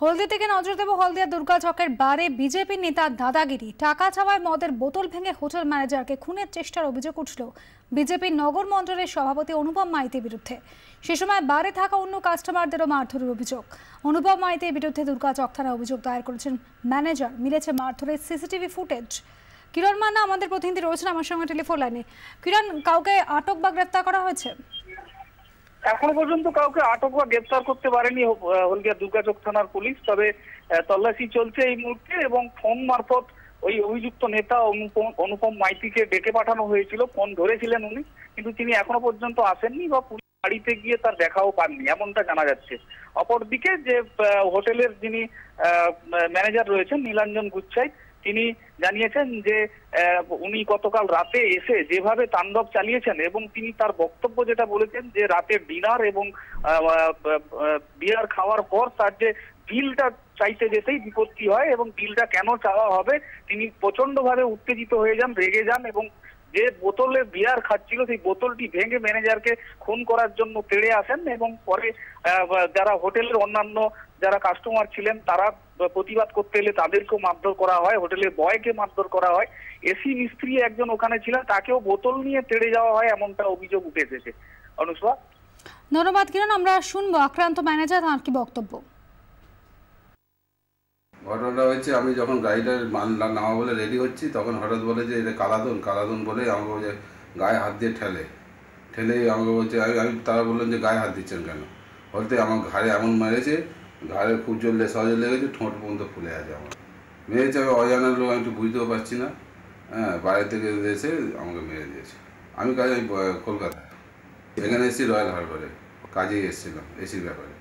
হলদিয়া থেকে নজর দেব হলদিয়া দুর্গা চকের বারে বিজেপি নেতার দাদাগিরি। টাকা চাওয়ায় মদের বোতল ভেঙে হোটেল ম্যানেজারকে খুনের চেষ্টার অভিযোগ উঠল বিজেপির নগর মণ্ডলের সভাপতি অনুপম মাইতির বিরুদ্ধে। সে সময় বারে থাকা অন্য কাস্টমারদেরও মারধরের অভিযোগ। অনুপম মাইতির বিরুদ্ধে দুর্গা চক থানায় অভিযোগ দায়ের করেছেন ম্যানেজার। মিলেছে মারধরের সিসিটিভি ফুটেজ। কিরণ মান্না আমাদের প্রতিনিধি রয়েছেন আমার সঙ্গে টেলিফোন লাইনে। কিরণ, কাউকে আটক বা গ্রেফতার করা হয়েছে? এখনো পর্যন্ত কাউকে আটক বা গ্রেপ্তার করতে পারেনি হলদিয়া দুর্গাচক থানার পুলিশ। তবে তল্লাশি চলছে এই মুহূর্তে এবং ফোন মারফত ওই অভিযুক্ত নেতা অনুপম মাইতিকে ডেকে পাঠানো হয়েছিল। ফোন ধরেছিলেন উনি, কিন্তু তিনি এখনো পর্যন্ত আসেননি বা পুলিশ বাড়িতে গিয়ে তার দেখাও পাননি, এমনটা জানা যাচ্ছে। অপরদিকে যে হোটেলের যিনি ম্যানেজার রয়েছেন নীলাঞ্জন গুচ্ছাই, তিনি জানিয়েছেন যে উনি গতকাল রাতে এসে যেভাবে তাণ্ডব চালিয়েছেন এবং তিনি তার বক্তব্য যেটা বলেছেন যে রাতে ডিনার এবং বিয়ার খাওয়ার পর তার যে বিলটা চাইতে যেতেই বিপত্তি হয় এবং বিলটা কেন চাওয়া হবে তিনি প্রচন্ডভাবে উত্তেজিত হয়ে যান, রেগে যান এবং যে বোতলে বিয়ার খাচ্ছিল সেই বোতলটি ভেঙে ম্যানেজারকে খুন করার জন্য তেড়ে আসেন এবং পরে যারা হোটেলের অন্যান্য যারা কাস্টমার ছিলেন তারা প্রতিবাদ করতে এলে তাদেরকেও মারধর করা হয়, হোটেলের বয়কে মারধর করা হয়। এসি মিস্ত্রি একজন ওখানে ছিলেন, তাকেও বোতল নিয়ে তেড়ে যাওয়া হয়, এমনটা অভিযোগ উঠে এসেছে। অনুষ্কা, ধন্যবাদ কিরণ। আমরা শুনবো আক্রান্ত ম্যানেজার তার কি বক্তব্য। ঘটনাটা হচ্ছে, আমি যখন গাড়িটার মাল নামা বলে রেডি হচ্ছি তখন হঠাৎ বলে যে এটা কালাদন বলে আমাকে বলছে গায়ে হাত দিয়ে ঠেলে আমাকে বলছে। আমি তারা বললেন যে গায়ে হাত দিচ্ছেন কেন? বলতে আমার ঘাড়ে এমন মেরেছে, ঘাড়ে খুব সহজে লেগেছে, ঠোঁট পর্যন্ত ফুলে আছে আমার। মেরেছে আমি অজানার লোক, আমি একটু বুঝতেও পারছি না। বাইরে থেকে এসে আমাকে মেরে দিয়েছে। আমি কলকাতায় এখানে এসেছি রয়্যাল হারবারে কাজেই এসেছিলাম এসির ব্যাপারে।